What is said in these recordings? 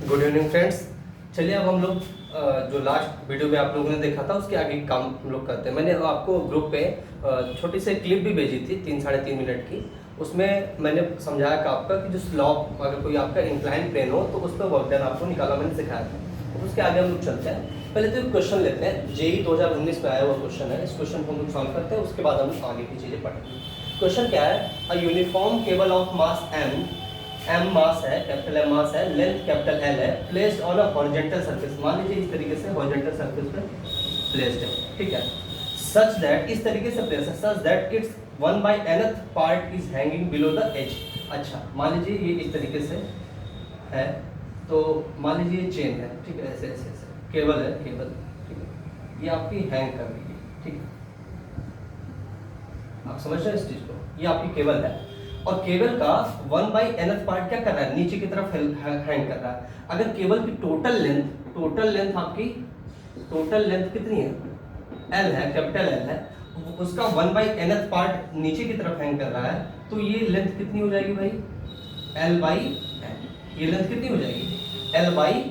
Good evening friends. चलिए अब हम लोग जो लास्ट वीडियो में आप लोगों ने देखा था उसके आगे काम हम लोग करते हैं। मैंने आपको ग्रुप पे छोटी सी क्लिप भी भेजी थी 3-3.5 मिनट की। उसमें मैंने समझाया कि आपका कि जो स्लॉप अगर कोई आपका इंक्लाइन प्लेन हो तो उस पर वर्क डन आपको निकाला मैंने सिखाया था। तो उसके आगे हम लोग चलते हैं। पहले तो एक क्वेश्चन लेते हैं, जेई 2019 में आया हुआ क्वेश्चन है। इस क्वेश्चन को हम लोग सॉल्व करते हैं, उसके बाद हम आगे की चीज़ें पढ़ेंगे। क्वेश्चन क्या है, a uniform cable of mass M mass है, कैपिटल एम मास है, लेंथ कैपिटल एल है, placed on a horizontal surface. मान लीजिए इस तरीके से हॉरिजॉन्टल सरफेस पे प्लेस्ड है, ठीक है। सच दैट, इस तरीके से प्लेस है, such that it's 1/nth part is hanging below the edge. अच्छा, मान लीजिए ये इस तरीके से है, तो मान लीजिए ये चेन है, ठीक है, ऐसे ऐसे ऐसे केबल है, केबल, ठीक है, ये आपकी हैंग कर रही है, ठीक है। आप समझ रहे हैं इस चीज को, ये आपकी केबल है और केबल का 1/nth पार्ट क्या कर रहा है, नीचे की तरफ हैंग कर रहा है। अगर केबल की टोटल लेंथ आपकी टोटल लेंथ कितनी है, एल है, कैपिटल एल है, उसका 1/nth पार्ट नीचे की तरफ हैंग कर रहा है, तो ये लेंथ कितनी हो जाएगी भाई, L/n। ये लेंथ कितनी हो जाएगी, L/n,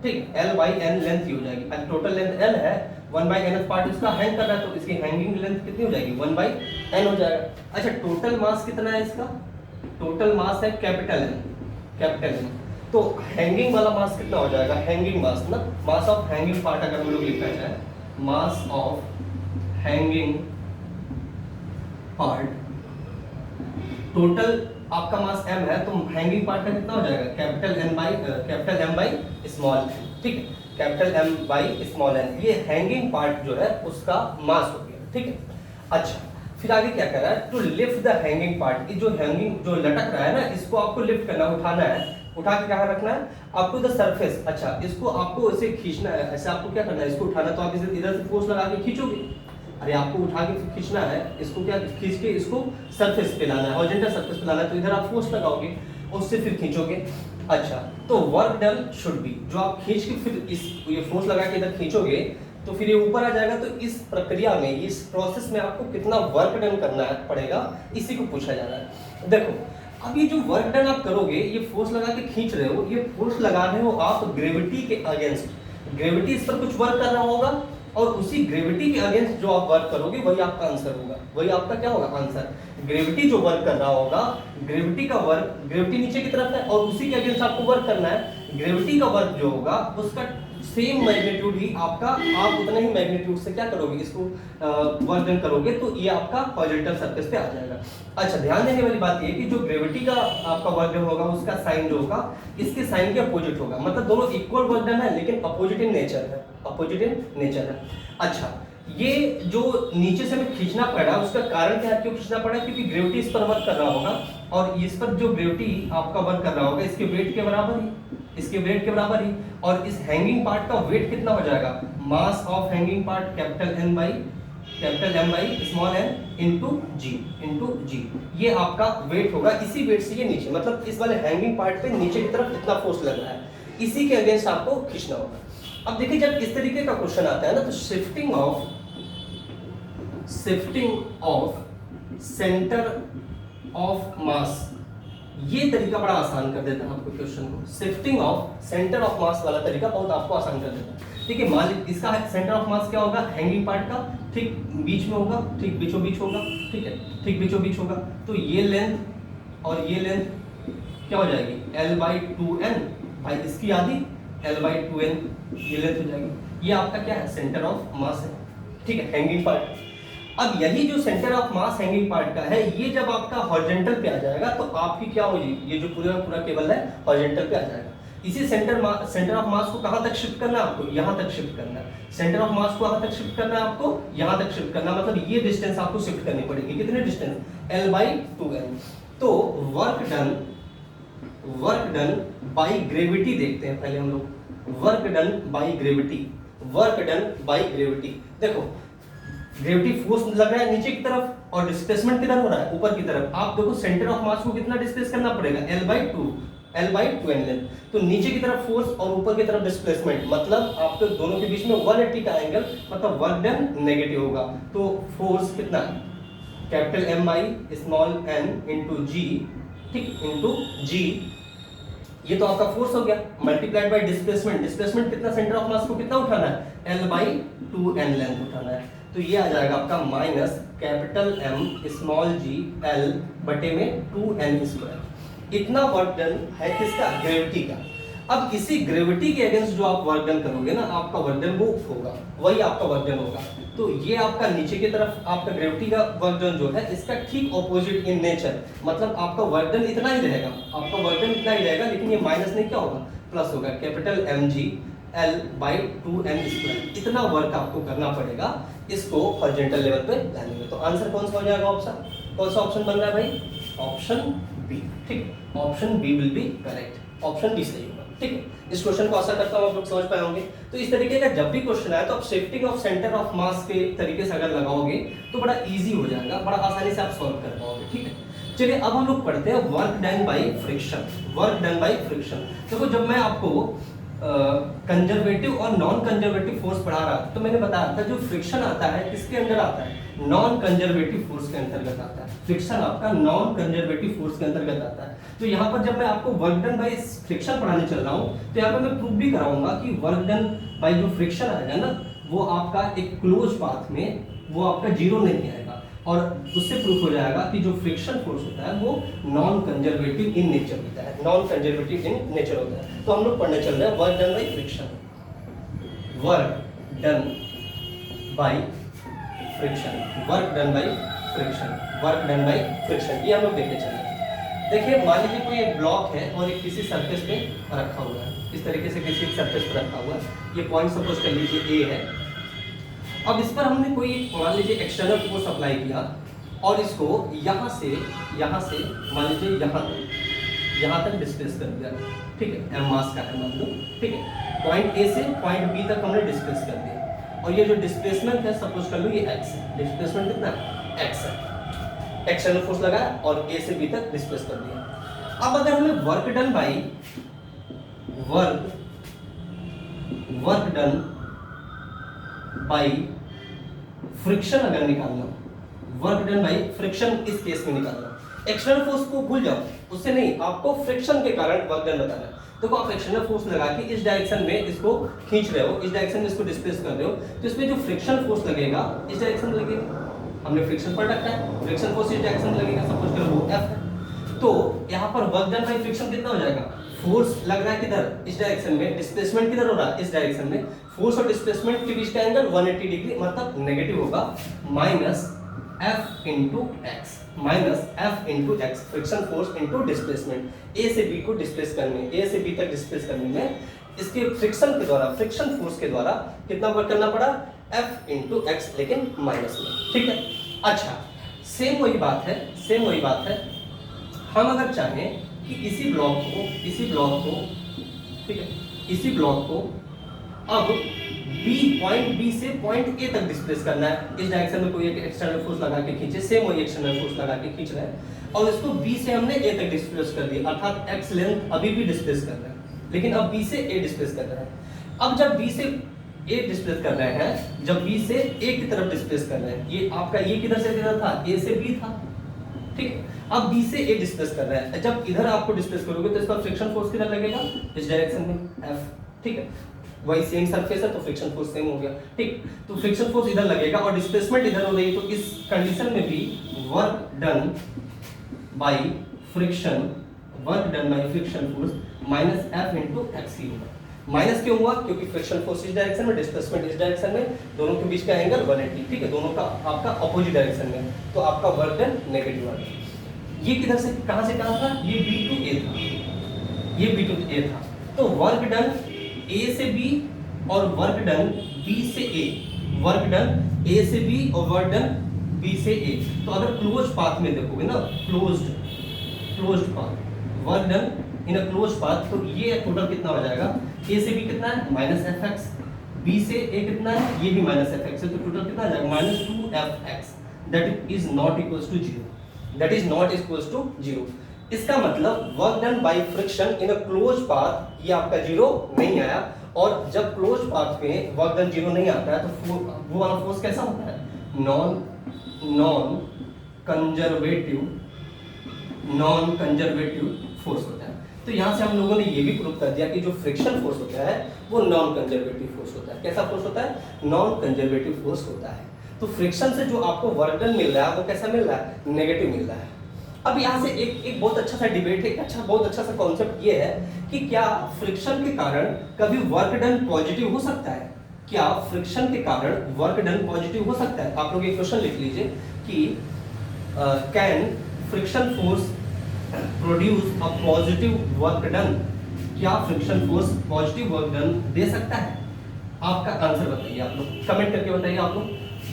ठीक, L/n लेंथ ही हो जाएगी। अब टोटल लेंथ L है, 1/nth पार्ट इसका हैंग कर रहा है, तो इसकी हैंगिंग लेंथ कितनी हो जाएगी, 1/n हो जाएगा। अच्छा, टोटल मास कितना है इसका, टोटल मास है कैपिटल N। तो हैंगिंग वाला मास कितना हो जाएगा, हैंगिंग मास ना, मास ऑफ हैंगिंग पार्ट अगर हम लोग लिखना चाहे, मास ऑफ हैंगिंग पार्ट, टोटल आपका मास m है, तो हैंगिंग पार्ट का कितना हो जाएगा, capital M by small n, ठीक है, capital M by small n। ये हैंगिंग पार्ट जो है उसका मास हो गया, ठीक है। अच्छा, फिर आगे क्या कर रहा है, to lift the hanging part, जो हैंगिंग जो लटक रहा है ना, इसको आपको लिफ्ट करना, उठाना है। उठा के कहाँ रखना है आपको, द सरफेस। अच्छा, इसको आपको ऐसे खींचना है, ऐसे आपको क्या करना है, इसको उठाना, तो आप इसे इधर से फोर्स लगा के खींचोगे। अरे आपको उठा के खींचना है, इसको क्या खींच के इसको सरफेस पे लाना है, हॉरिजॉन्टल सरफेस पे लाना है, तो इधर आप फोर्स लगाओगे और उससे फिर खींचोगे। अच्छा, तो वर्क डन शुड बी, जो आप खींच के फिर इस ये फोर्स लगा के इधर खींचोगे तो फिर ये ऊपर आ जाएगा। तो इस प्रक्रिया में, इस प्रोसेस में आपको कितना वर्क डन करना पड़ेगा, इसी को पूछा जा रहा है। देखो, अब ये जो वर्क डन आप करोगे, ये फोर्स लगा के खींच रहे हो, ये फोर्स लगा रहे हो आप ग्रेविटी के अगेंस्ट। ग्रेविटी इस पर कुछ वर्क कर रहा होगा और उसी ग्रेविटी के अगेंस्ट जो आप वर्क करोगे वही आपका आंसर होगा, वही आपका क्या होगा, आंसर। ग्रेविटी जो वर्क कर रहा होगा, ग्रेविटी का वर्क, ग्रेविटी नीचे की तरफ है और उसी के अगेंस्ट आपको वर्क करना है। ग्रेविटी का वर्क जो होगा उसका सेम मैग्नीट्यूड ही आपका, आप उतना ही मैग्नीट्यूड से क्या करोगे, इसको वर्क डन करोगे, तो ये आपका हॉरिजॉन्टल सरफेस पे आ जाएगा। अच्छा, ध्यान देने वाली बात ये कि जो ग्रेविटी का आपका वर्क डन होगा उसका साइन जो होगा इसके साइन के अपोजिट होगा, मतलब दोनों इक्वल वर्क डन है लेकिन अपोजिट इन नेचर है, अपोजिट इन नेचर है। अच्छा, ये जो नीचे से हमें खींचना पड़ा उसका कारण क्या है, क्यों खींचना पड़ा, क्योंकि ग्रेविटी इस पर वर्क कर रहा होगा और इस पर जो ग्रेविटी आपका वर्क कर रहा होगा इसके वेट के बराबर ही, इसके वेट के बराबर ही। और इस हैंगिंग पार्ट का वेट कितना हो जाएगा, mass of hanging part capital M by small n into g, ये आपका वेट होगा। इसी वेट से ये नीचे, मतलब इस वाले हैंगिंग पार्ट पे नीचे की तरफ इतना फोर्स लग रहा है, इसी के अगेंस्ट आपको खींचना होगा। अब देखिए, जब इस तरीके का क्वेश्चन आता है ना, तो शिफ्टिंग ऑफ सेंटर ऑफ मास, ये तरीका बड़ा आसान कर देता है आपको क्वेश्चन को। शिफ्टिंग ऑफ सेंटर ऑफ मास वाला तरीका बहुत आपको आसान कर देता है। ठीक है, मान लीजिए इसका सेंटर ऑफ मास क्या होगा, हैंगिंग पार्ट का ठीक बीच में होगा, ठीक बीचों बीच होगा, ठीक है, ठीक बीचों बीच होगा। तो ये लेंथ और ये लेंथ क्या हो जाएगी, L/2n, भाई इसकी आधी L/2n, ये लेंथ हो जाएगी। ये आपका क्या है, सेंटर ऑफ मास है, ठीक है, हैंगिंग पार्ट। अब यही जो centre of mass hanging part का है, ये जब आपका हॉरिजॉन्टल पे आ जाएगा तो आपकी क्या होगी, ये जो पूरा केबल है हॉरिजॉन्टल पे आ जाएगा। इसी सेंटर ऑफ मास को कहां तक शिफ्ट करना है आपको, यहां तक शिफ्ट करना है। सेंटर ऑफ मास को कहां तक शिफ्ट करना है आपको, यहां तक शिफ्ट करना, मतलब ये डिस्टेंस आपको शिफ्ट करनी पड़ेगी। कितने डिस्टेंस, L/2n। तो वर्क डन बाय ग्रेविटी देखते हैं पहले हम लोग। वर्क डन बाय ग्रेविटी, देखो ग्रेविटी फोर्स लग रहा है नीचे की तरफ और डिस्प्लेसमेंट किधर हो रहा है, ऊपर की तरफ। आप देखो सेंटर ऑफ मास को कितना डिस्प्लेस करना पड़ेगा, L/2n लेंथ। तो नीचे की तरफ फोर्स और ऊपर की तरफ डिस्प्लेसमेंट, मतलब आपके दोनों के बीच में 180 का एंगल, मतलब वर्क डन नेगेटिव होगा। तो फोर्स कितना है, capital M by small n into g, ठीक, इंटू जी ये तो आपका फोर्स हो गया, मल्टीप्लाइड बाय डिस्प्लेसमेंट, डिस्प्लेसमेंट कितना, सेंटर ऑफ मास को कितना उठाना है, L बाई 2n लेंथ उठाना है, तो ये आ जाएगा आपका minus capital M small g L बटे में 2n स्क्वायर। इतना वर्क डन है किसका, ग्रेविटी का। अब इसी ग्रेविटी के अगेंस्ट जो आप वर्क डन करोगे ना, आपका वर्क डन वो होगा, वही आपका वर्क डन होगा। तो ये आपका नीचे की तरफ आपका ग्रेविटी का वर्क डन जो है, इसका ठीक ऑपोजिट इन नेचर, मतलब आपका वर्क डन इतना ही रहेगा, आपका वर्क डन इतना ही रहेगा, लेकिन ये माइनस नहीं क्या होगा, प्लस होगा, capital mg L by 2n square. इतना वर्क आपको करना पड़ेगा इसको हॉरिजॉन्टल लेवल पे लाने में। तो आंसर कौन सा हो जाएगा ऑप्शन, कौन सा ऑप्शन बन रहा है भाई, ऑप्शन बी। ठीक, option B will be correct, option B सही होगा। ठीक है, इस क्वेश्चन को आशा करता हूं आप लोग समझ पाए होंगे। तो इस तरीके का जब भी क्वेश्चन आए तो आप शिफ्टिंग ऑफ सेंटर ऑफ मास के तरीके से अगर लगाओगे तो बड़ा इजी हो जाएगा, बड़ा आसानी से आप सॉल्व कर पाओगे। ठीक है, चलिए अब हम लोग पढ़ते हैं work done by friction. Work done by friction, देखो जब मैं आपको कंजर्वेटिव और नॉन कंजर्वेटिव फोर्स पढ़ा रहा था तो मैंने बताया था जो फ्रिक्शन आता है किसके अंदर आता है, नॉन कंजर्वेटिव फोर्स के अंतर्गत आता है। फ्रिक्शन आपका नॉन कंजर्वेटिव फोर्स के अंतर्गत आता है। तो यहाँ पर जब मैं आपको वर्क डन बाय फ्रिक्शन पढ़ाने चल रहा हूँ तो यहाँ पर मैं प्रूव भी कराऊंगा कि वर्क डन बाय जो फ्रिक्शन आएगा ना, वो आपका एक क्लोज पाथ में वो आपका जीरो नहीं आएगा, और उससे प्रूफ हो जाएगा कि जो फ्रिक्शन फोर्स होता है वो नॉन कंजर्वेटिव इन नेचर होता है, नॉन कंजर्वेटिव इन नेचर होता है। तो हम लोग पढ़ने चल रहे हैं work done by friction. Work done by friction, work done by friction, work done by friction, ये हम लोग देखते चल रहे हैं। देखिए मान लीजिए कोई एक ब्लॉक है और एक किसी सरफेस पे रखा हुआ है, इस तरीके से किसी सरफेस पे रखा हुआ है, ये पॉइंट सपोज कर लीजिए A है। अब इस पर हमने कोई मान लीजिए एक्सटर्नल फोर्स अप्लाई किया और इसको यहाँ से मान लीजिए यहाँ तक डिस्प्लेस कर दिया। ठीक है, m मास का है मान लो। ठीक है, पॉइंट A से पॉइंट B तक हमने डिस्प्लेस कर दिया, और ये जो डिस्प्लेसमेंट है सपोज कर लो ये x है, डिस्प्लेसमेंट कितना है, x है, एक्सटर्नल फोर्स लगाया और A से B तक डिस्प्लेस कर दिया। अब अगर हमें वर्क डन बाय फ्रिक्शन अगर निकालना, वर्क डन बाय फ्रिक्शन इस केस में निकालना, एक्सटर्नल फोर्स को भूल जाओ, उससे नहीं, आपको फ्रिक्शन के कारण वर्क डन बताना है। देखो आप एक्सटर्नल फोर्स लगा के इस डायरेक्शन में इसको खींच रहे हो, इस डायरेक्शन में इसको डिस्प्लेस कर रहे हो, तो इसमें जो फ्रिक्शन फोर्स लगेगा इस डायरेक्शन में लगेगा, हमने फ्रिक्शन पढ़ रखा है, फ्रिक्शन फोर्स इस डायरेक्शन में लगेगा, सपोज करो वो F है। तो यहाँ पर वर्क डन बाय फ्रिक्शन कितना हो जाएगा, फोर्स लग रहा है किधर, इस डायरेक्शन में, डिस्प्लेसमेंट किधर हो रहा है, इस डायरेक्शन में, फोर्स और डिस्प्लेसमेंट के बीच का एंगल 180 डिग्री मतलब नेगेटिव होगा, minus F into x, minus F into x, friction force into displacement, A से B को डिस्प्लेस करने, A से B तक डिस्प्लेस करने में इसके फ्रिक्शन के द्वारा, फ्रिक्शन फोर्स के द्वारा कितना वर्क करना पड़ा, F इंटू एक्स, लेकिन माइनस में। ठीक है, अच्छा सेम वही बात है, हम अगर चाहें कि इसी ब्लॉक को अब पॉइंट B से पॉइंट A तक डिस्प्लेस करना है, इस डायरेक्शन में कोई एक एक्सटर्नल फोर्स लगा के खींचे, सेम वही एक्सटर्नल फोर्स लगा के खींच रहे हैं, और इसको B से हमने A तक डिस्प्लेस कर दिया, अर्थात x लेंथ अभी भी डिस्प्लेस कर रहे हैं, लेकिन अब B से A डिस्प्लेस कर रहे हैं। अब जब B से A डिस्प्लेस कर रहे हैं, जब B से A की तरफ डिस्प्लेस कर रहे हैं, ये आपका ये किधर से किधर था, A से B था। ठीक है, अब B से A डिस्प्लेस कर रहा है, जब इधर आपको डिस्प्लेस करोगे तो इसका फ्रिक्शन फोर्स किधर लगेगा, इस डायरेक्शन में F। ठीक है, वही सेम सरफेस है तो फ्रिक्शन फोर्स सेम हो गया। ठीक, तो फ्रिक्शन फोर्स इधर लगेगा और डिस्प्लेसमेंट इधर हो रही है, तो इस कंडीशन में भी work done by friction force minus F into X ही होगा। माइनस क्यों हुआ, क्योंकि फ्रिक्शन फोर्स इस डायरेक्शन में, डिस्प्लेसमेंट इस डायरेक्शन में, दोनों के बीच का एंगल 180। ठीक है, दोनों का आपका अपोजिट डायरेक्शन में, तो आपका वर्क डन नेगेटिव आ गया। ये किधर से कहां था, ये B टू A था, ये B टू A था, तो वर्क डन A से B और वर्क डन B से A, वर्क डन A से B और वर्क डन B से A। तो अगर क्लोज पाथ में देखोगे ना, closed path, work done in a close path, तो ये टोटल कितना हो जाएगा, A से B कितना है माइनस fx, B से A कितना है, ये भी माइनस fx है, तो टोटल कितना आ जाएगा minus 2fx, that is not equals to zero, that is not equals to zero. इसका मतलब work done by friction in a close path ये आपका जीरो नहीं आया, और जब क्लोज पाथ में वर्क डन जीरो नहीं आता है तो वो वाला फोर्स कैसा होता है, नॉन कंजर्वेटिव फोर्स होता है। तो तो यहाँ से हम लोगों ने ये भी प्रूव कर दिया कि जो फ्रिक्शन फोर्स होता है वो नॉन कंजर्वेटिव फोर्स होता है। कैसा फोर्स होता है? नॉन कंजर्वेटिव फोर्स होता है। तो फ्रिक्शन से जो आपको वर्क डन मिल रहा है वो कैसा मिल रहा है? नेगेटिव मिल रहा है। अब यहाँ से एक बहुत अच्छा सा डिबेट है, बहुत अच्छा सा कॉन्सेप्ट ये है कि क्या फ्रिक्शन के कारण कभी वर्क डन पॉजिटिव हो सकता है? क्या फ्रिक्शन के कारण वर्क डन पॉजिटिव हो सकता है? आप लोग एक क्वेश्चन लिख लीजिए कि can friction force produce a positive work done? क्या friction force positive work done दे सकता है? आपका आंसर बताइए, आप लोग कमेंट करके बताइए, आप लोग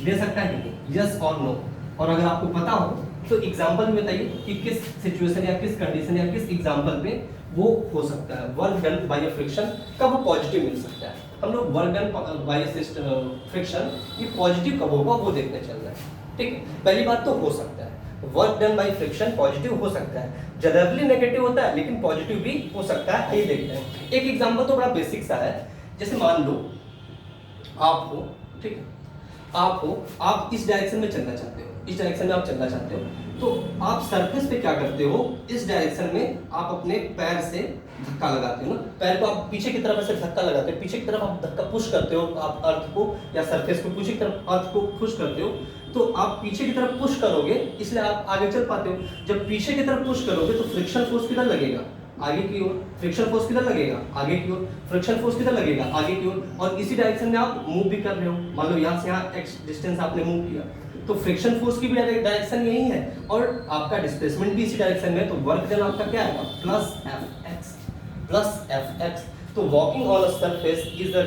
दे सकता है कि नहीं, यस और नो। और अगर आपको पता हो तो एग्जांपल में बताइए कि किस सिचुएशन या किस कंडीशन या किस एग्जांपल पे वो हो सकता है, वर्क डन बाय फ्रिक्शन कब वो पॉजिटिव मिल सकता है। हम लोग वर्क डन बाय फ्रिक्शन ये पॉजिटिव कब होगा वो देखने चल रहे हैं, ठीक है। पहली बात तो हो सकता है work done by friction positive हो सकता है, जनरली नेगेटिव होता है लेकिन पॉजिटिव भी हो सकता है, ये देखते हैं। एक एग्जांपल तो बड़ा बेसिक सा है, जैसे मान लो आप हो, ठीक है, आप इस डायरेक्शन में चलना चाहते हो, इस डायरेक्शन में आप चलना चाहते हो, तो आप सरफेस पे क्या करते हो, इस डायरेक्शन में आप अपने पैर से धक्का लगाते हो ना, पैर को आप पीछे की तरफ ऐसे धक्का लगाते हो, पीछे की तरफ आप धक्का पुश करते हो, आप अर्थ को या सरफेस को पीछे की तरफ अर्थ को पुश करते हो, तो आप पीछे की तरफ पुश करोगे इसलिए आप आगे चल पाते हो। जब पीछे की तरफ पुश करोगे तो फ्रिक्शन फोर्स किधर लगेगा? आगे की ओर। फ्रिक्शन फोर्स किधर लगेगा? आगे की ओर। फ्रिक्शन फोर्स किधर लगेगा? आगे की ओर। और इसी डायरेक्शन में आप मूव भी कर रहे हो, मान लो यहाँ से यहाँ एक्स डिस्टेंस आपने मूव किया, तो फ्रिक्शन फोर्स की भी डायरेक्शन यही है और आपका डिस्प्लेसमेंट भी इसी डायरेक्शन में है, तो वर्क डन आपका क्या आएगा? Plus F X. तो walking on a surface is the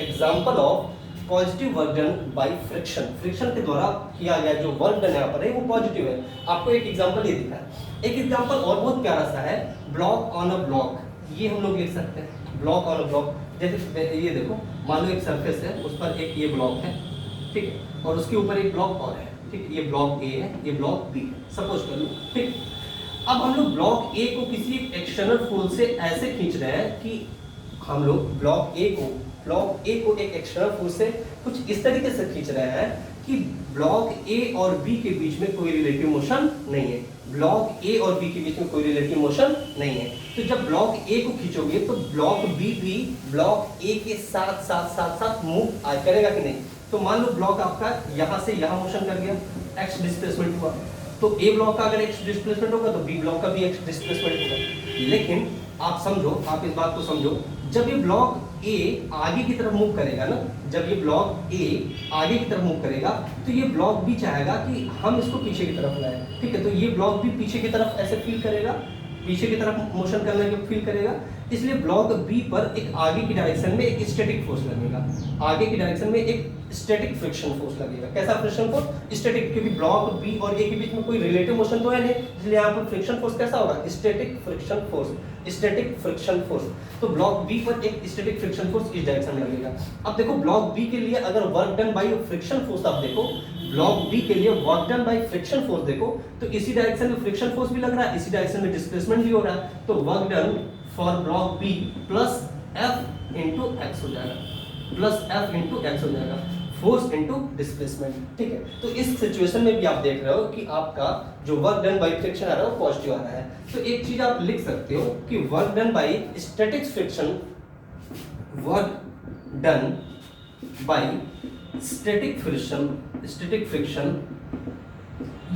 example of positive work done by friction. Friction के द्वारा किया गया जो वर्क डन यहाँ पर है वो पॉजिटिव है। आपको एक एग्जांपल ये दिखा है। एक एग्जांपल और बहुत प्यारा सा है, ब्लॉक ऑन अ ब्लॉक, ये हम लोग लिख सकते हैं, ब्लॉक ऑन अ ब्लॉक। जैसे ये देखो, मान लो एक सरफेस है, उस पर एक ये ब्लॉक है, ठीक है, और उसके ऊपर एक ब्लॉक और है, ठीक है, ये ब्लॉक ए है, ये ब्लॉक बी है, सपोज कर लो, ठीक। अब हम लोग ब्लॉक ए को किसी एक्सटर्नल फोर्स से ऐसे खींच रहे हैं कि हम लोग ब्लॉक ए को एक एक्सटर्नल फोर्स से कुछ इस तरीके से खींच रहे हैं कि ब्लॉक ए और बी के बीच में कोई रिलेटिव मोशन नहीं है, ब्लॉक ए और बी के बीच में कोई रिलेटिव मोशन नहीं है। तो जब ब्लॉक ए को खींचोगे तो ब्लॉक बी भी ब्लॉक ए के साथ साथ साथ साथ मूव करेगा कि नहीं? तो मान लो ब्लॉक आपका यहाँ से यहाँ मोशन कर गया, एक्स डिस्प्लेसमेंट हुआ, तो ए ब्लॉक का अगर एक्स डिस्प्लेसमेंट होगा तो बी ब्लॉक का भी एक्स डिस्प्लेसमेंट होगा। लेकिन आप समझो, आप इस बात को समझो, जब ये ब्लॉक ए आगे की तरफ मूव करेगा ना, जब ये ब्लॉक ए आगे की तरफ मूव करेगा तो ये ब्लॉक भी चाहेगा कि हम इसको पीछे की तरफ लाएं, ठीक है। तो ये ब्लॉक भी पीछे की तरफ ऐसे फील करेगा, पीछे की तरफ मोशन करने के फील करेगा, इसलिए ब्लॉक बी पर एक आगे की डायरेक्शन में एक स्टैटिक फोर्स लगेगा, आगे की डायरेक्शन में एक स्टैटिक फ्रिक्शन फोर्स लगेगा। कैसा फ्रिक्शन फोर्स? स्टैटिक, क्योंकि ब्लॉक बी और ए के बीच में कोई रिलेटिव मोशन तो है नहीं, इसलिए यहाँ पर फ्रिक्शन फोर्स कैसा होगा? Static friction force, static friction force. तो ब्लॉक बी पर एक स्टैटिक फ्रिक्शन फोर्स इस डायरेक्शन में लगेगा। अब देखो ब्लॉक बी के लिए अगर work done by friction force आप देखो, ब्लॉक बी के लिए work done by friction force देखो, तो इसी डायरेक्शन में फ्रिक्शन फोर्स भी लग रहा है, इसी डायरेक्शन में डिस्प्लेसमेंट भी हो रहा है, तो work done for block B plus F into X हो जाएगा, प्लस एफ इंटू एक्स हो जाएगा, फोर्स इंटू डिस्प्लेसमेंट, ठीक है। तो इस सिचुएशन में भी आप देख रहे हो कि आपका जो वर्क डन बाय फ्रिक्शन आ रहा है वो पॉजिटिव आ रहा है। तो एक चीज आप लिख सकते हो कि work done bye static friction, work done bye static friction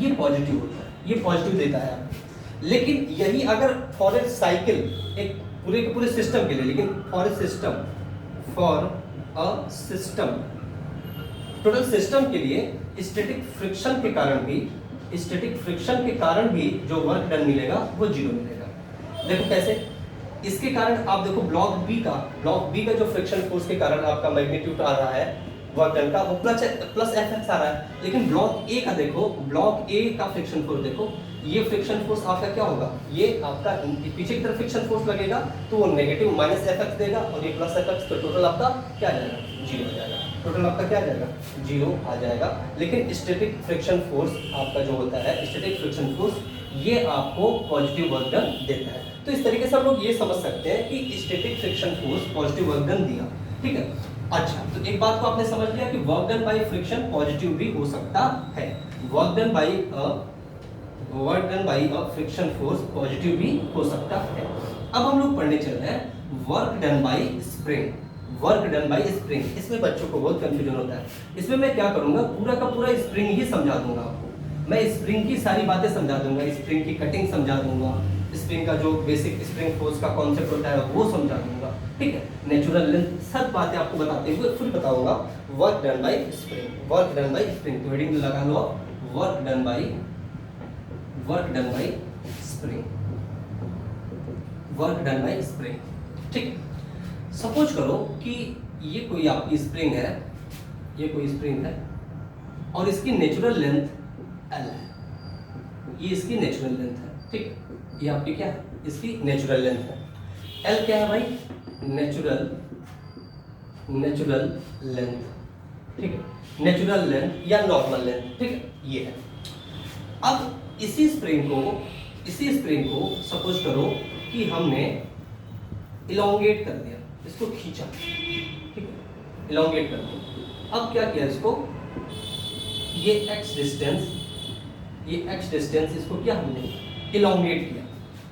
ये पॉजिटिव होता है, ये पॉजिटिव देता है। लेकिन यही अगर फॉर ए साइकिल, एक पूरे के पूरे सिस्टम के लिए, लेकिन for a system, total system के लिए स्टैटिक फ्रिक्शन के कारण भी जो वर्क डन मिलेगा वो जीरो मिलेगा। देखो कैसे? इसके कारण आप देखो ब्लॉक बी का जो फ्रिक्शन फोर्स के कारण आपका मैग्नीट्यूड आ रहा है वर्क डन का, वो प्लस एफ एक्स आ रहा है। लेकिन ब्लॉक ए का देखो, ब्लॉक ए का फ्रिक्शन फोर्स देखो, ये फ्रिक्शन फोर्स आपका क्या होगा? ये आपका पीछे की तरफ फ्रिक्शन फोर्स लगेगा तो वो नेगेटिव माइनस एफ एक्स देगा, और ये प्लस एफ एक्स, तो टोटल आपका क्या आ जाएगा? जीरो आ जाएगा। टोटल आपका क्या आ जाएगा? जीरो आ जाएगा। लेकिन स्टैटिक फ्रिक्शन फोर्स आपका जो होता है, स्टैटिक फ्रिक्शन फोर्स, ये आपको पॉजिटिव वर्क डन देता है। तो इस तरीके से हम लोग ये समझ सकते हैं कि static friction force positive work done दिया, ठीक है। अच्छा, तो एक बात को आपने समझ लिया कि work done by friction positive भी हो सकता है। Work done by work done by a friction force positive भी हो सकता है। अब हम लोग पढ़ने चल रहे हैं work done by spring. Work done by spring, इसमें बच्चों को बहुत कंफ्यूजन होता है। इसमें मैं क्या करूंगा, पूरा का पूरा स्प्रिंग ही समझा दूंगा आपको। मैं स्प्रिंग की सारी बातें समझा दूंगा, स्प्रिंग की कटिंग समझा दूंगा, स्प्रिंग का जो बेसिक स्प्रिंग फोर्स का कॉन्सेप्ट होता है वो समझा दूंगा, ठीक है। नेचुरल लेंथ सब बातें आपको बताते हुए फिर बताऊंगा work done by spring. Work done by spring, तो हेडिंग लगा लो work done by spring, work done by spring, ठीक। सपोज करो कि ये कोई आपकी स्प्रिंग है, ये कोई स्प्रिंग है और इसकी नेचुरल लेंथ L है, ये इसकी नेचुरल लेंथ है, ठीक। ये आपकी क्या है, इसकी नेचुरल लेंथ है। L क्या है भाई, नेचुरल लेंथ, ठीक है, नेचुरल लेंथ या नॉर्मल लेंथ, ठीक है, ये है। अब इसी स्प्रिंग को सपोज करो कि हमने इलोंगेट कर दिया, इसको खींचा, ठीक है, इलोंगेट कर दिया। अब क्या किया इसको, ये x डिस्टेंस इसको क्या हमने इलोंगेट किया।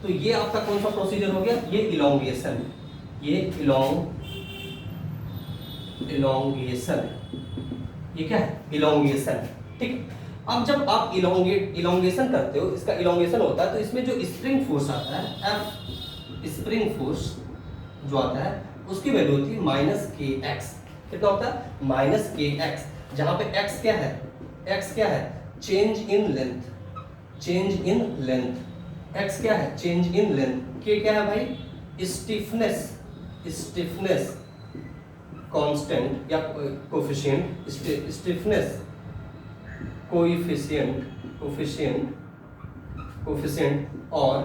तो ये आपका कौन सा प्रोसीजर हो गया, ये इलोंगेशन, ये इलोंगेशन, ये क्या है, इलोंगेशन, ठीक। अब जब आप इलोंगेशन करते हो, इसका इलोंगेशन होता है तो इसमें जो स्प्रिंग फोर्स आता है F, स्प्रिंग फोर्स जो आता है उसकी वैल्यू होती है -kx। कितना होता है, -kx, जहां पे x क्या है, चेंज इन लेंथ, x क्या है, चेंज इन लेंथ, k क्या है भाई, स्टिफनेस कांस्टेंट या कोफिशिएंट, स्टिफनेस कोफिशिएंट और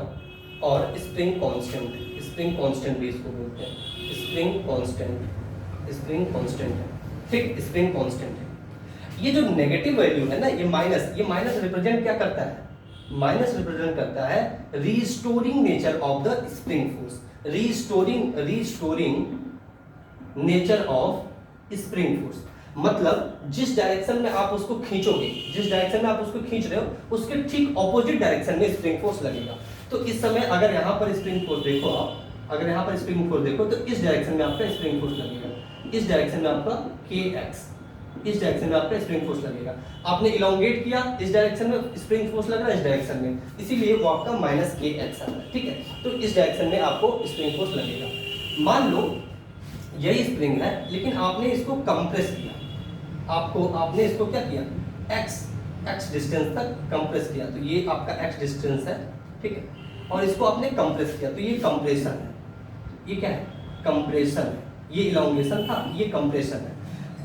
स्प्रिंग कांस्टेंट भी इसको बोलते हैं, स्प्रिंग कांस्टेंट है, ठीक, स्प्रिंग कांस्टेंट है। ये जो नेगेटिव वैल्यू है ना, ये माइनस रिप्रेजेंट क्या करता है, माइनस रिप्रेजेंट करता है restoring nature of the spring force, restoring nature of spring force. मतलब जिस डायरेक्शन में आप उसको खींचोगे, जिस डायरेक्शन में आप उसको खींच रहे हो उसके ठीक ऑपोजिट डायरेक्शन में स्प्रिंग फोर्स लगेगा। तो इस समय अगर यहाँ पर स्प्रिंग फोर्स देखो आप, अगर यहाँ पर स्प्रिंग फोर्स देखो तो इस डायरेक्शन में आपका स्प्रिंग फोर्स लगेगा, इस डायरेक्शन में आपका kx, इस डायरेक्शन में आपका स्प्रिंग फोर्स लगेगा। आपने इलोंगेट किया, इस डायरेक्शन में स्प्रिंग फोर्स लग रहा है, इस डायरेक्शन में, इसीलिए वो आपका -kx आ रहा है, ठीक है। तो इस डायरेक्शन में आपको स्प्रिंग फोर्स लगेगा। मान लो यही स्प्रिंग है लेकिन आपने इसको कंप्रेस किया, आपने इसको क्या किया, x डिस्टेंस तक कंप्रेस किया, तो ये आपका x डिस्टेंस है, ठीक है, और इसको आपने कंप्रेस किया, तो ये कंप्रेशन है, ये क्या है, कंप्रेशन है, ये इलोंगेशन था, ये कंप्रेशन है।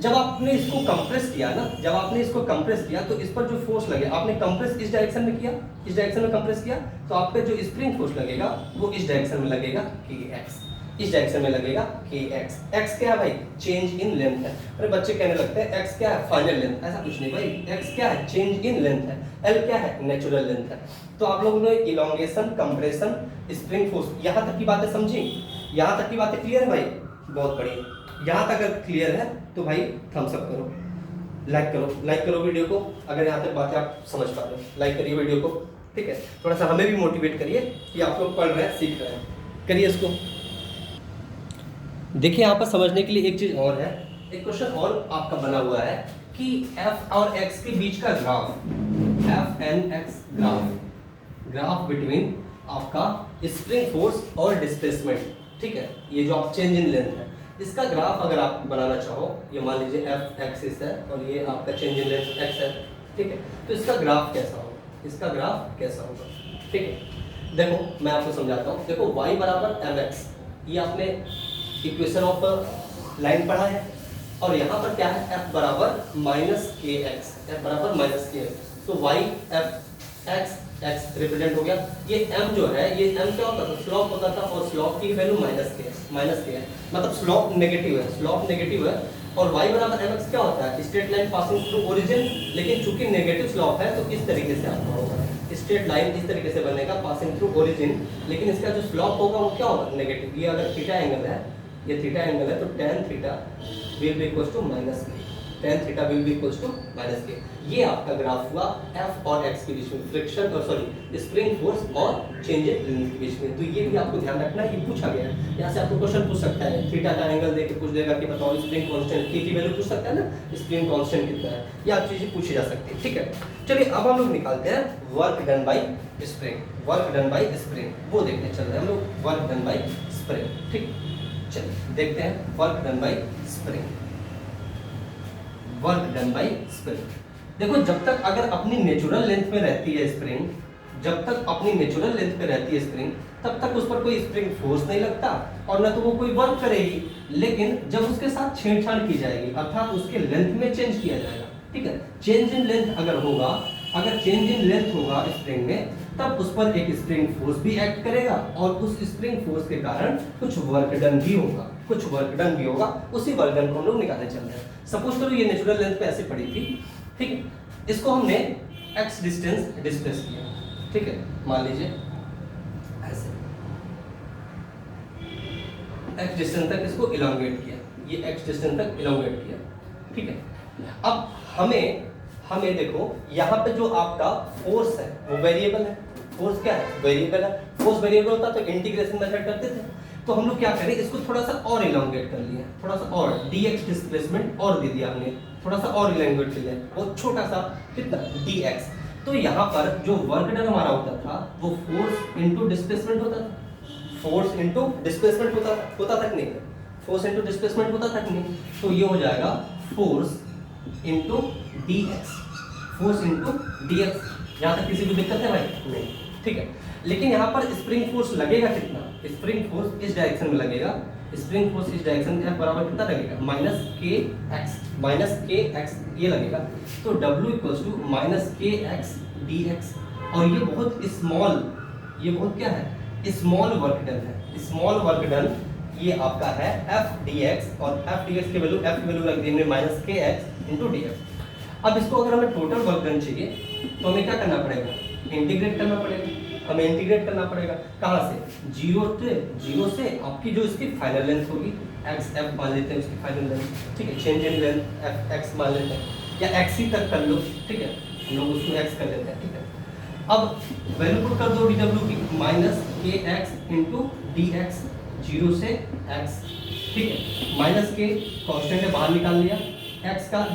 जब आपने इसको कंप्रेस किया ना, जब आपने इसको कंप्रेस किया तो इस पर जो फोर्स लगे, आपने कंप्रेस इस डायरेक्शन में किया, इस डायरेक्शन में कंप्रेस किया, तो आपका जो स्प्रिंग फोर्स लगेगा वो इस डायरेक्शन में लगेगा kx, इस डायरेक्शन में लगेगा kx। x क्या है भाई, चेंज इन लेंथ है। अरे बच्चे कहने लगते हैं x क्या है, फाइनल लेंथ, ऐसा कुछ नहीं भाई, x क्या है, चेंज इन लेंथ है, l क्या है, नेचुरल लेंथ है। तो आप लोगों ने इलोंगेशन, कंप्रेशन, स्प्रिंग फोर्स, यहाँ तक की बातें समझी, यहाँ तक की बातें क्लियर है भाई, बहुत बढ़िया। यहाँ तक अगर क्लियर है तो भाई थम्स अप करो, लाइक करो वीडियो को, अगर यहाँ तक बातें आप समझ पा रहे हो, लाइक करिए वीडियो को, ठीक है। थोड़ा सा हमें भी मोटिवेट करिए कि आप लोग पढ़ रहे हैं, सीख रहे हैं, करिए इसको। देखिए यहाँ पर समझने के लिए एक चीज और है, एक क्वेश्चन और आपका बना हुआ है कि f और x के बीच का graph, f and x graph between आपका स्प्रिंग फोर्स और डिस्प्लेसमेंट, ठीक है, ये जो आप चेंज इन लेंथ है, इसका ग्राफ अगर आप बनाना चाहो, ये मान लीजिए f एक्सिस है और ये आपका चेंज इन लेंथ x है, ठीक है, तो इसका ग्राफ कैसा होगा, इसका ग्राफ कैसा होगा, ठीक है। देखो मैं आपको समझाता हूँ, देखो y बराबर mx, ये आपने इक्वेशन ऑफ लाइन पढ़ा है, और यहाँ पर क्या है, f बराबर -kx, f बराबर -kx, तो y f x रिप्रेजेंट हो गया। ये m जो है, ये m क्या होता था, स्लोप होता था, और स्लोप की वैल्यू -k है, मतलब स्लोप नेगेटिव है, और y बराबर mx क्या होता है, straight line passing through origin, लेकिन चूंकि नेगेटिव स्लोप है तो इस तरीके से आपका होगा, स्ट्रेट लाइन इस तरीके से बनेगा पासिंग थ्रू ओरिजिन, लेकिन इसका जो स्लोप होगा वो क्या होगा, नेगेटिव। ये अगर थीटा एंगल है, ये थीटा एंगल है, तो tan theta will be equal to -k, tan theta will be equals to minus K. ये आपका ग्राफ हुआ F और X के बीच में फ्रिक्शन और सॉरी स्प्रिंग फोर्स और चेंज इन लेंथ के बीच में। तो ये भी आपको ध्यान रखना, ये पूछा गया है। यहाँ से आपको क्वेश्चन पूछ सकता है, थीटा का एंगल देके पूछ देगा कि बताओ स्प्रिंग कांस्टेंट K की वैल्यू पूछ सकता है ना, स्प्रिंग कांस्टेंट कितना है, ये आप चीजें पूछी जा सकती है। ठीक है, चलिए अब हम लोग निकालते हैं work done by spring. Work done by spring वो देखने चल रहे हैं हम लोग, वर्क डन बाय स्प्रिंग। ठीक, चलिए देखते हैं work done by spring. Work done by spring, देखो जब तक अगर अपनी नेचुरल लेंथ में रहती है स्प्रिंग, जब तक अपनी नेचुरल लेंथ पे रहती है स्प्रिंग, तब तक उस पर कोई स्प्रिंग फोर्स नहीं लगता और ना तो वो कोई वर्क करेगी। लेकिन जब उसके साथ छेड़छाड़ की जाएगी, अर्थात उसके लेंथ में चेंज किया जाएगा, ठीक है, चेंज इन लेंथ अगर होगा, अगर चेंज इन लेंथ होगा स्प्रिंग में, तब उस पर एक स्प्रिंग फोर्स भी एक्ट करेगा और उस स्प्रिंग फोर्स के कारण कुछ वर्क डन भी होगा, कुछ वर्क डन भी होगा। उसी वर्क डन को हम लोग निकालने चल रहे हैं। सपोज करो ये नेचुरल लेंथ पे ऐसे पड़ी थी, ठीक है, इसको हमने x डिस्टेंस डिस्प्लेस किया, ठीक है, मान लीजिए ऐसे x डिस्टेंस तक इसको इलोंगेट किया, ये x डिस्टेंस तक इलोंगेट किया, ठीक है। अब हमें देखो यहाँ पे जो आपका फोर्स है वो वेरिएबल है। फोर्स क्या है? वेरिएबल है। फोर्स वेरिएबल होता तो इंटीग्रेशन मेथड करते थे, तो हम लोग क्या करें, इसको थोड़ा सा और इलोंगेट कर लिया, थोड़ा सा और dx डिस्प्लेसमेंट और दे दिया हमने, थोड़ा सा और इलोंगेट कर लिया, वो छोटा सा कितना dx। तो यहाँ पर जो वर्क डन हमारा होता था वो फोर्स इनटू डिस्प्लेसमेंट होता था, फोर्स इनटू डिस्प्लेसमेंट होता था कि नहीं, फोर्स इनटू डिस्प्लेसमेंट होता था कि नहीं। तो ये हो जाएगा force into dx, force into dx। यहाँ तक किसी को दिक्कत है भाई? नहीं, ठीक है। लेकिन यहाँ पर स्प्रिंग फोर्स लगेगा कितना? स्प्रिंग फोर्स इस डायरेक्शन में लगेगा, स्प्रिंग फोर्स इस डायरेक्शन में बराबर कितना लगेगा? माइनस के एक्स ये लगेगा। तो W इक्वल्स टू माइनस के एक्स डी एक्स, और ये बहुत स्मॉल, ये बहुत क्या है? स्मॉल वर्क डन है। स्मॉल वर्क डन ये आपका है एफ डी एक्स, और एफ डी एक्स की वैल्यू, एफ की वैल्यू रख दी हमने माइनस के एक्स इंटू डी एक्स। अब इसको अगर हमें टोटल वर्क डन चाहिए तो हमें क्या करना पड़ेगा? इंटीग्रेट करना पड़ेगा। हमें इंटीग्रेट करना पड़ेगा कहाँ से? जीरो से आपकी जो इसकी फाइनल लेंथ होगी, एक्स एफ मान लेते हैं उसकी फाइनल लेंथ, ठीक है, change in length F x मान लेते हैं, या एक्स ही तक कर लो, ठीक है, हम लोग उसको एक्स कर लेते हैं, ठीक है। अब वैल्यू पुट कर दो डी डब्ल्यू की, माइनस के x into D x, zero से एक्स, ठीक है, माइनस के कॉन्स्टेंट है बाहर निकाल लिया, एक्स का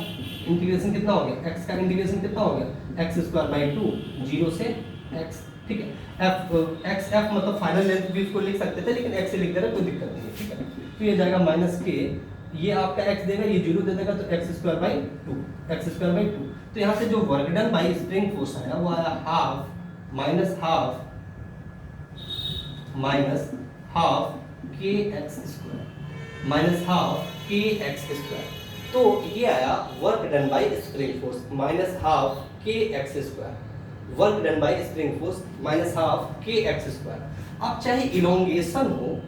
इंटीग्रेशन कितना हो गया? एक्स का इंटीग्रेशन कितना हो गया? X square by to, zero से एक्स, ठीक है। एक्स एफ मतलब फाइनल लेंथ भी इसको लिख सकते थे, लेकिन एक्स से लिख दे रहे कोई दिक्कत नहीं है, ठीक है। तो ये जाएगा माइनस के, ये आपका एक्स देगा, ये जीरो दे देगा, तो X square by two, X square by two. तो यहाँ से जो work done by spring force आया वो आया half K X square, minus half K X square. तो ये आया work done by spring force minus half K X square, work done by spring force minus half K X square. अब चाहे elongation हो,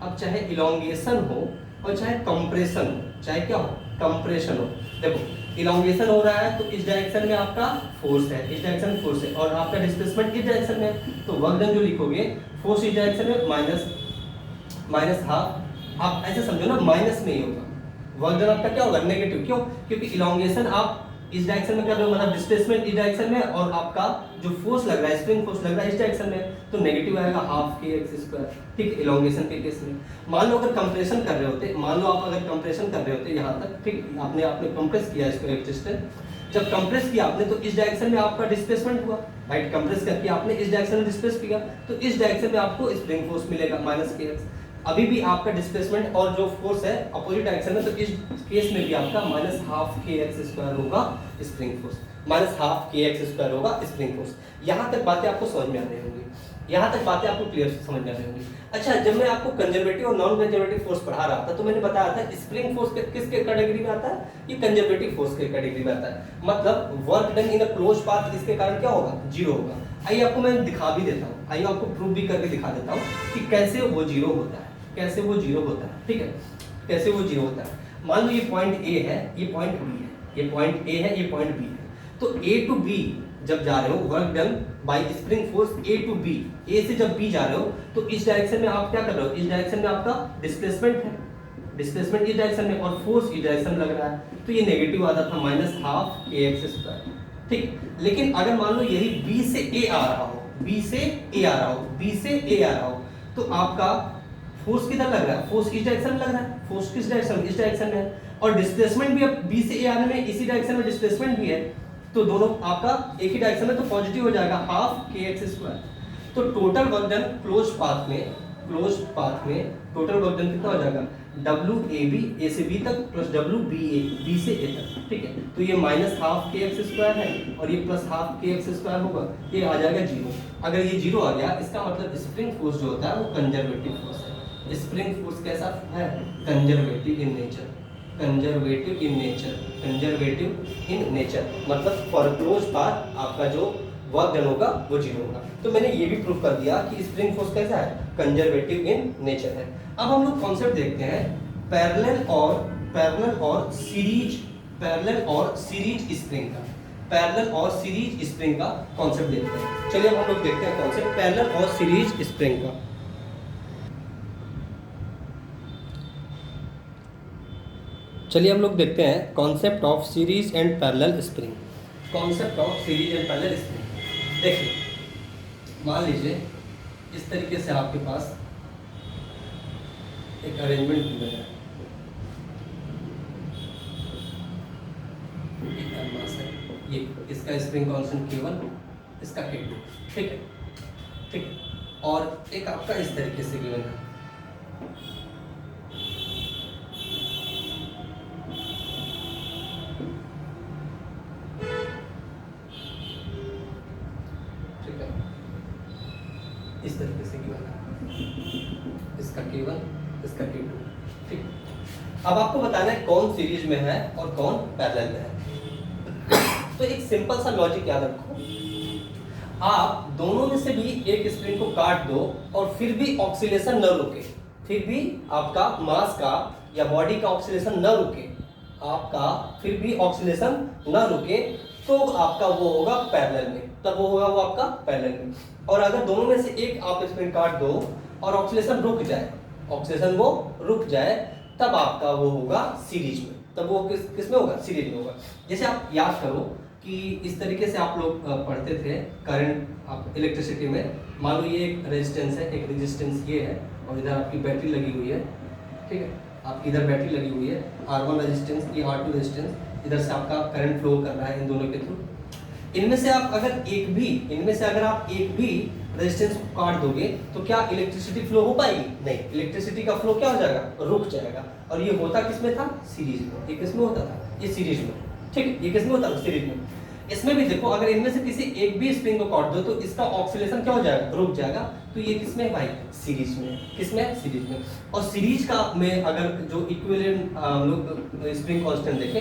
अब चाहे इलोंगेशन हो और चाहे कंप्रेशन हो, चाहे क्या हो? कंप्रेशन हो। देखो इलोंगेशन हो रहा है तो इस डायरेक्शन में आपका फोर्स है, इस डायरेक्शन में फोर्स है, और आपका डिस्प्लेसमेंट इस डायरेक्शन में है, तो वर्क डन जो लिखोगे फोर्स इस डायरेक्शन में माइनस हाफ, आप ऐसे समझो ना, माइनस में ही होगा वर्क डन आपका, क्या होगा? नेगेटिव। क्यों? क्योंकि इलोंगेशन आप इस डायरेक्शन में कर रहे हो, मतलब डिस्प्लेसमेंट इस डायरेक्शन में, और आपका जो फोर्स लग रहा है, स्प्रिंग फोर्स लग रहा है इस डायरेक्शन में, तो नेगेटिव आएगा हाफ के एक्स स्क्वायर, ठीक है, इलोंगेशन के केस में। मान लो अगर कंप्रेशन कर रहे होते, मान लो आप अगर कंप्रेशन कर रहे होते यहाँ तक, ठीक, आपने कंप्रेस किया इसको एक डिस्टेंस, जब कंप्रेस किया आपने तो इस डायरेक्शन में आपका डिस्प्लेसमेंट हुआ, राइट, कंप्रेस करके आपने इस डायरेक्शन में डिस्प्लेस किया, तो इस डायरेक्शन में आपको स्प्रिंग फोर्स मिलेगा माइनस के एक्स। अभी भी आपका डिस्प्लेसमेंट और जो फोर्स है अपोजिट डायरेक्शन में, तो इस केस में भी आपका minus half K X square होगा spring force, minus half K X square होगा स्प्रिंग फोर्स। यहाँ तक बातें आपको समझ में आ रही होंगी, यहाँ तक बातें आपको क्लियर समझ में आ रही होंगी। अच्छा, जब मैं आपको कंजर्वेटिव और नॉन कंजर्वेटिव फोर्स पढ़ा रहा था तो मैंने बताया था स्प्रिंग फोर्स किसके कैटेगरी में आता है? ये कंजर्वेटिव फोर्स के कैटेगरी में आता है, मतलब work done in a close path, इसके कारण क्या होगा? जीरो होगा। आइए आपको मैं दिखा भी देता हूँ, आइए आपको प्रूव भी करके दिखा देता हूँ कि कैसे वो जीरो होता है, कैसे वो जीरो होता है, ठीक है, कैसे वो जीरो होता है। मान लो ये पॉइंट ए है, ये पॉइंट बी है, ये पॉइंट ए है, ये पॉइंट बी है, तो ए टू बी जब जा रहे हो, work done by spring force A to B, A से जब बी जा रहे हो तो इस डायरेक्शन में आप क्या कर रहे हो? इस डायरेक्शन में आपका डिस्प्लेसमेंट है, डिस्प्लेसमेंट इस डायरेक्शन में और फोर्स इस डायरेक्शन में लग रहा है, तो ये नेगेटिव आता था -12 kx²। ठीक, लेकिन अगर मान लो यही B से A आ रहा हो, B से A आ रहा हो, B से A आ रहा हो, तो आपका फोर्स किधर लग रहा है? फोर्स इस डायरेक्शन में लग रहा है। फोर्स किस डायरेक्शन में? इस डायरेक्शन में है। और डिस्प्लेसमेंट भी अब B से A आने में इसी डायरेक्शन में डिस्प्लेसमेंट भी है, तो दोनों आपका एक ही डायरेक्शन में, तो पॉजिटिव हो जाएगा 12 kx²। तो total work done close path में टोटल वर्क डन कितना हो जाएगा? WAB A से B तक प्लस WBA B से A तक। ठीक है, तो ये -12 kx² है और ये +12 kx² होगा, ये आ जाएगा 0। अगर ये 0 आ गया, इसका मतलब स्प्रिंग फोर्स जो होता है वो कंजर्वेटिव फोर्स है। स्प्रिंग फोर्स कैसा है? Conservative in nature. Conservative in nature मतलब फॉर क्लोज पाथ आपका जो वर्क डन होगा वो 0 होगा। तो मैंने ये भी प्रूव कर दिया कि स्प्रिंग फोर्स कैसा है? कंजर्वेटिव इन नेचर है। अब हम लोग कॉन्सेप्ट देखते हैं पैरेलल और सीरीज स्प्रिंग का। पैरेलल और सीरीज स्प्रिंग का कॉन्सेप्ट देखते हैं। चलिए अब हम लोग देखते हैं कॉन्सेप्ट पैरेलल और सीरीज स्प्रिंग का। चलिए हम लोग देखते हैं concept of series and parallel spring. Concept of series and parallel spring देखिए, मान लीजिए इस तरीके से आपके पास एक अरेंजमेंट दी है, ये इसका स्प्रिंग कांस्टेंट K1, इसका K2, ठीक है, और एक आपका इस तरीके से गिवन है, ठीक है, इस तरीके से गिवन है, इसका K1, इसका K2, ठीक। अब आपको बताना है कौन सीरीज में है और कौन पैरेलल में है। तो एक सिंपल सा लॉजिक याद रखो, आप दोनों में से भी एक स्प्रिंग को काट दो और फिर भी ऑक्सीलेशन न रुके, फिर भी आपका मास का या बॉडी का ऑक्सीलेशन न रुके, आपका फिर भी ऑक्सीलेशन न रुके, तो आपका वो होगा पैरेलल में, तब वो होगा वो आपका पैरेलल में। और अगर दोनों में से एक आप स्प्रिंग काट दो और ऑक्सीलेशन रुक जाए, ऑक्सीलेशन वो रुक जाए, तब आपका वो होगा सीरीज में, तब वो किस में होगा? सीरीज में होगा। जैसे आप याद करो कि इस तरीके से आप लोग पढ़ते थे करंट, आप इलेक्ट्रिसिटी में, मान लो ये एक रेजिस्टेंस है, एक रेजिस्टेंस ये है और इधर आपकी बैटरी लगी हुई है, ठीक है, आपकी इधर बैटरी लगी हुई है, R1 रेजिस्टेंस, ये R2 रेजिस्टेंस, इधर से आपका करंट फ्लो कर रहा है इन दोनों के थ्रू। इनमें से आप अगर एक भी रेजिस्टेंस को काट दोगे तो क्या इलेक्ट्रिसिटी फ्लो हो पाएगी? नहीं, इलेक्ट्रिसिटी का फ्लो क्या हो जाएगा? रुक जाएगा। और ये होता किसमें था? सीरीज में। ये किसमें होता था? ये सीरीज में, ठीक है, ये किसमें होता था? सीरीज में। इसमें भी देखो, अगर इनमें से किसी एक भी स्प्रिंग को काट दो तो इसका ऑक्सीलेशन क्या हो जाएगा? रुक जाएगा। तो ये किसमें है भाई? सीरीज में। किसमें? सीरीज में। और सीरीज का में अगर जो इक्विवेलेंट लोग स्प्रिंग कांस्टेंट देखें,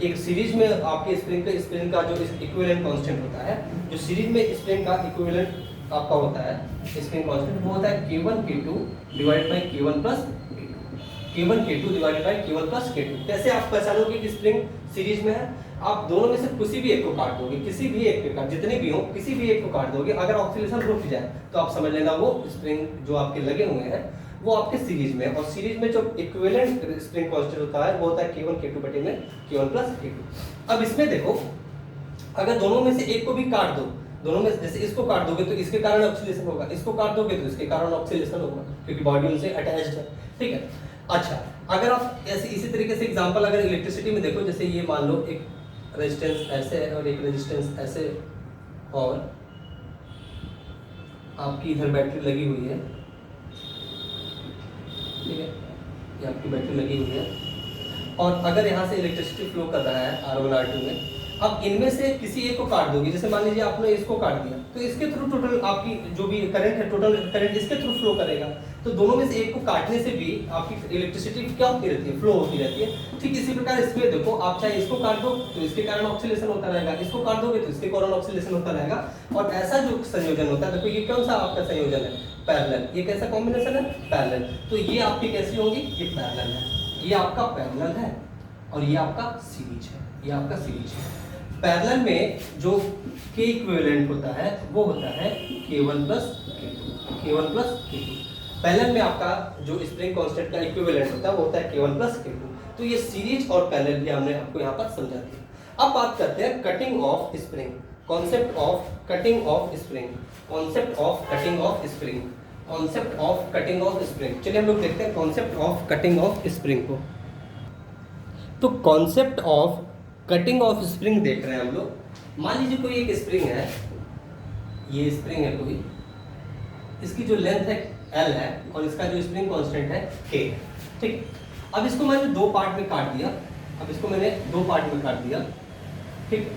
एक सीरीज में आपके स्प्रिंग का जो इक्विवेलेंट कांस्टेंट होता है, जो सीरीज में स्प्रिंग का इक्विवेलेंट आपका होता है स्प्रिंग कांस्टेंट, वो होता है K1 K2 divided by K1 plus K2। K1 K2 divided by K1 plus K2। कैसे आप पहचानोगे कि स्प्रिंग सीरीज में है? आप दोनों में से किसी भी एक को काट दोगे, किसी भी एक को काट, जितने भी हो किसी भी एक को काट दोगे, अगर ऑक्सीलेशन रुक जाए तो आप समझ लेना वो स्प्रिंग जो आपके लगे हुए हैं वो आपके सीरीज में। और सीरीज में जो इक्विवेलेंट स्प्रिंग कांस्टेंट होता है वो होता है K1 K2 बटे में K1 प्लस K2। अब इसमें देखो, अगर दोनों में से एक को भी काट दो, दोनों में जैसे इसको काट दोगे तो इसके कारण ऑक्सीलेशन होगा, इसको काट दोगे तो इसके कारण ऑक्सीलेशन होगा, क्योंकि बॉडी उनसे अटैच्ड है, ठीक है। अच्छा, अगर आप ऐसे इसी तरीके से एग्जांपल अगर इलेक्ट्रिसिटी में देखो, जैसे ये मान लो एक रेजिस्टेंस ऐसे है और एक रेजिस्टेंस ऐसे, और आपकी इधर बैटरी लगी हुई है, ठीक है, ये आपकी बैटरी लगी हुई है, और अगर यहाँ से इलेक्ट्रिसिटी फ्लो कर रहा है R1 R2 में, अब इनमें से किसी एक को काट दोगे, जैसे मान लीजिए आपने इसको काट दिया तो इसके थ्रू टोटल आपकी जो भी करंट है, टोटल करंट इसके थ्रू फ्लो करेगा। तो दोनों में से एक को काटने से भी आपकी इलेक्ट्रिसिटी क्या होती रहती है? फ्लो होती रहती है। ठीक इसी प्रकार इसमें देखो, आप चाहे इसको काट दो तो इसके कारण ऑक्सीलेशन होता रहेगा, इसको काट दोगे तो इसके कारण ऑक्सीलेशन होता रहेगा। और ऐसा जो संयोजन होता है, देखो ये कौन सा आपका संयोजन है? पैरेलल। ये कैसा कॉम्बिनेशन है? पैरेलल। तो ये आपकी कैसी होगी? ये पैरेलल है, ये आपका पैरेलल है, और ये आपका सीरीज है, ये आपका सीरीज है। पैरेलल में जो K इक्विवेलेंट होता है वो होता है K1 plus K2, K1 plus K2। Parallel में आपका जो स्प्रिंग कांस्टेंट का इक्विवेलेंट होता है वो होता है K1 प्लस K2। तो ये सीरीज और पैरेलल भी हमने आपको यहाँ पर समझा दिया। अब बात करते हैं cutting of spring, concept of cutting of spring, concept of cutting of spring, concept of cutting of spring. चलिए हम लोग देखते हैं concept of cutting of spring को। तो concept of cutting of spring देख रहे हैं हम लोग। मान लीजिए कोई एक स्प्रिंग है, ये स्प्रिंग है कोई, इसकी जो लेंथ है L है और इसका जो स्प्रिंग कांस्टेंट है K है, ठीक। अब इसको मैंने दो पार्ट में काट दिया, ठीक।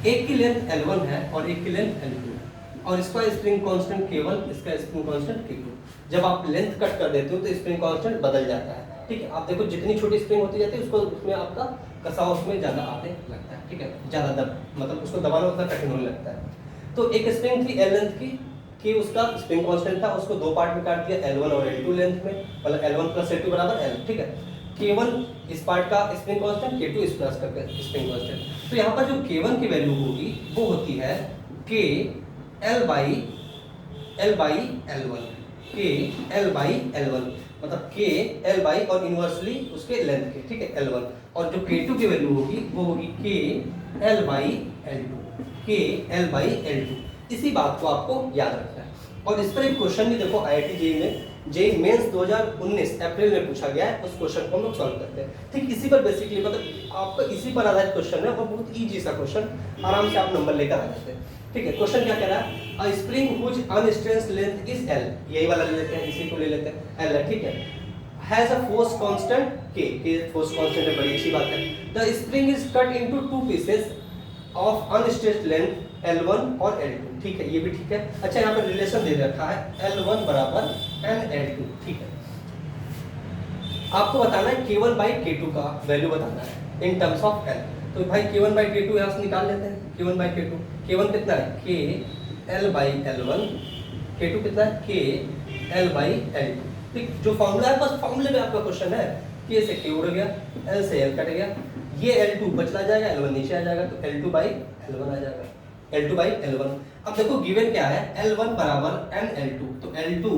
एक की लेंथ L1 है और एक की लेंथ L2 है और इसका स्प्रिंग कांस्टेंट K1, इसका स्प्रिंग कांस्टेंट K2। जब आप लेंथ कट कर देते हो तो स्प्रिंग कांस्टेंट बदल जाता है, ठीक है। आप देखो जितनी छोटी स्प्रिंग होती जाती है उसको उसमें आपका कसाव उसमें ज़्यादा आने लगता है, ठीक है, ज़्यादा मतलब उसको दबाना उतना कठिन होने लगता है। तो एक स्प्रिंग थी L लेंथ की कि उसका स्प्रिंग कांस्टेंट था, उसको दो पार्ट में काट दिया L1 और L2 लेंथ में, मतलब L1 प्लस L2 बराबर L, ठीक है। K1 इस पार्ट का स्प्रिंग कांस्टेंट, K2 इस पार्ट का स्प्रिंग कांस्टेंट। तो यहाँ पर जो K1 की वैल्यू होगी वो होती है K L by L1, K L by L1, मतलब K L बाई और इनवर्सली उसके लेंथ के, ठीक है, L1। और जो K2 की वैल्यू होगी वो होगी K L by L2, K L by L2। इसी बात को आपको याद रखना है। और इस पर एक क्वेश्चन भी देखो IIT जेईई में, जेईई मेंस 2019 अप्रैल में पूछा गया है, उस क्वेश्चन को हम लोग सॉल्व करते हैं, ठीक। इसी पर बेसिकली मतलब आपका इसी पर आधारित क्वेश्चन है और बहुत इजी सा क्वेश्चन, आराम से आप नंबर लेकर आ जाते हैं, ठीक है। क्वेश्चन क्या कह रहा है, अ spring which unstretched length is L, यही वाला ले लेते हैं, इसी को ले लेते हैं, L है, ठीक है, has a force constant K force constant है, बड़ी अच्छी बात है। The spring is cut into two pieces of unstretched length L1 और L2, ठीक है, ये भी ठीक है। अच्छा यहाँ पर रिलेशन दे रखा है L1 बराबर NL2, ठीक है। आपको बताना है K1 बाई K2 का वैल्यू बताना है इन टर्म्स ऑफ L। तो भाई K1 बाई K2 यहाँ से निकाल लेते हैं, K1 बाई K2, K1 कितना है K L by L1, K2 कितना है K L बाई L2, ठीक। जो फॉर्मूला है बस फॉर्मूले में आपका क्वेश्चन है, K से K उड़ गया, L से L कट गया, ये L2 बचला जाएगा, L1 नीचे आ जाएगा, तो L2 बाई L1 आ जाएगा, L2 बाई L1। अब देखो गिवन क्या है, L1 बराबर NL2, तो L2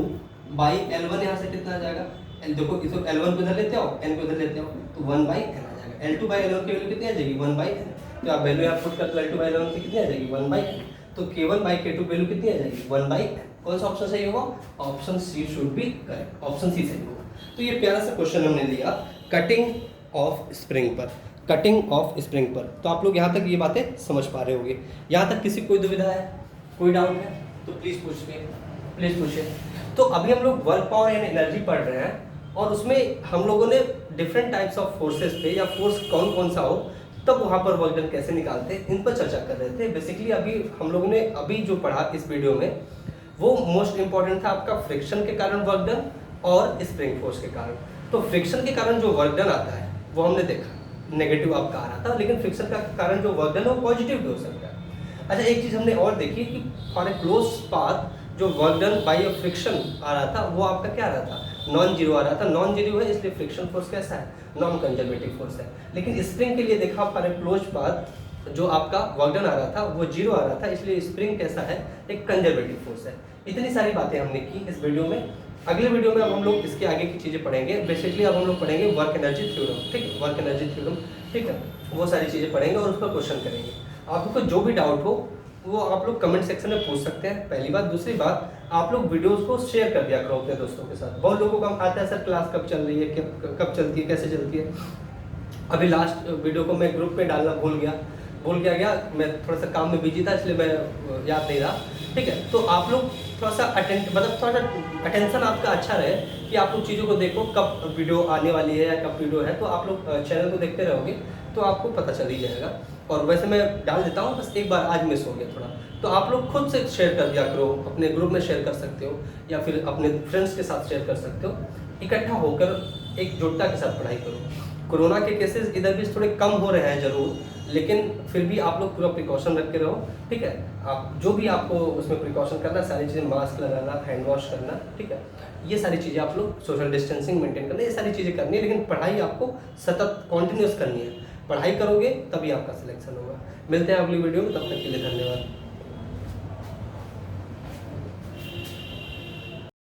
बाई L1 यहाँ से कितना आ जाएगा, देखो इसको L1 को इधर लेते हो, N को इधर लेते हो, तो 1 बाई N आ जाएगा। L2 बाई L1 की वैल्यू कितनी आ जाएगी, 1 बाई N। तो आप वैल्यू आप पुट करते हो L2 बाई L1 की कितनी आ जाएगी, 1 बाई N। तो K1 बाई K2 वैल्यू कितनी आ जाएगी, 1 बाई N। कौन सा ऑप्शन सही होगा, option C should be correct, option C सही होगा। तो ये प्यारा सा क्वेश्चन हमने लिया कटिंग ऑफ स्प्रिंग पर, कटिंग ऑफ स्प्रिंग पर। तो आप लोग यहाँ तक ये बातें समझ पा रहे होंगे। यहाँ तक किसी कोई दुविधा है, कोई डाउट है तो प्लीज़ पूछिए। तो अभी हम लोग वर्क पावर एंड एनर्जी पढ़ रहे हैं और उसमें हम लोगों ने डिफरेंट टाइप्स ऑफ फोर्सेस पे या फोर्स कौन कौन सा हो तब वहाँ पर वर्क डन कैसे निकालते हैं इन पर चर्चा कर रहे थे। बेसिकली अभी हम लोगों ने अभी जो पढ़ा इस वीडियो में वो मोस्ट इंपॉर्टेंट था आपका फ्रिक्शन के कारण वर्क डन और स्प्रिंग फोर्स के कारण। तो फ्रिक्शन के कारण जो वर्क डन आता है वो हमने देखा नेगेटिव आपका आ रहा था, लेकिन फ्रिक्शन का कारण जो वर्क डन है वो पॉजिटिव भी हो सकता है। अच्छा एक चीज़ हमने और देखी कि फॉर ए क्लोज पाथ जो work done by a friction आ रहा था वो आपका क्या आ रहा था, नॉन जीरो आ रहा था। नॉन जीरो है इसलिए फ्रिक्शन फोर्स कैसा है, नॉन कंजर्वेटिव फोर्स है। लेकिन स्प्रिंग के लिए देखा फॉर ए क्लोज पाथ जो आपका वर्क डन आ रहा था वो जीरो आ रहा था, इसलिए स्प्रिंग कैसा है, एक कंजर्वेटिव फोर्स है। इतनी सारी बातें हमने की इस वीडियो में। अगले वीडियो में अब हम लोग इसके आगे की चीज़ें पढ़ेंगे। बेसिकली अब हम लोग पढ़ेंगे वर्क एनर्जी थ्योरम, ठीक है, वर्क एनर्जी थ्योरम, ठीक है, वो सारी चीज़ें पढ़ेंगे और उस पर क्वेश्चन करेंगे। आपको जो भी डाउट हो वो आप लोग कमेंट सेक्शन में पूछ सकते हैं, पहली बात। दूसरी बात, आप लोग वीडियोस को शेयर कर दिया करो अपने दोस्तों के साथ। बहुत लोगों का आता है सर क्लास कब चल रही है, कब चलती है, कैसे चलती है। अभी लास्ट वीडियो को मैं ग्रुप में डालना भूल गया, मैं थोड़ा सा काम में बिजी था इसलिए मैं याद नहीं रहा, ठीक है। तो आप लोग थोड़ा सा थोड़ा सा अटेंशन आपका अच्छा रहे कि आप लोग चीज़ों को देखो कब वीडियो आने वाली है या कब वीडियो है, तो आप लोग चैनल को देखते रहोगे तो आपको पता चल ही जाएगा। और वैसे मैं डाल देता हूँ, बस एक बार आज मिस हो गया थोड़ा, तो आप लोग खुद से शेयर कर दिया करो, अपने ग्रुप में शेयर कर सकते हो या फिर अपने फ्रेंड्स के साथ शेयर कर सकते हो। इकट्ठा होकर एकजुटता के साथ पढ़ाई करो। कोरोना के केसेस इधर भी थोड़े कम हो रहे हैं जरूर, लेकिन फिर भी आप लोग पूरा प्रिकॉशन रख के रहो, ठीक है। आप जो भी आपको उसमें प्रिकॉशन करना, सारी चीज़ें, मास्क लगाना, हैंड वॉश करना, ठीक है, ये सारी चीज़ें आप लोग, सोशल डिस्टेंसिंग मेंटेन करना, ये सारी चीज़ें करनी है। लेकिन पढ़ाई आपको सतत कॉन्टिन्यूस करनी है। पढ़ाई करोगे तभी आपका सिलेक्शन होगा। मिलते हैं अगली वीडियो में, तब तक के लिए धन्यवाद।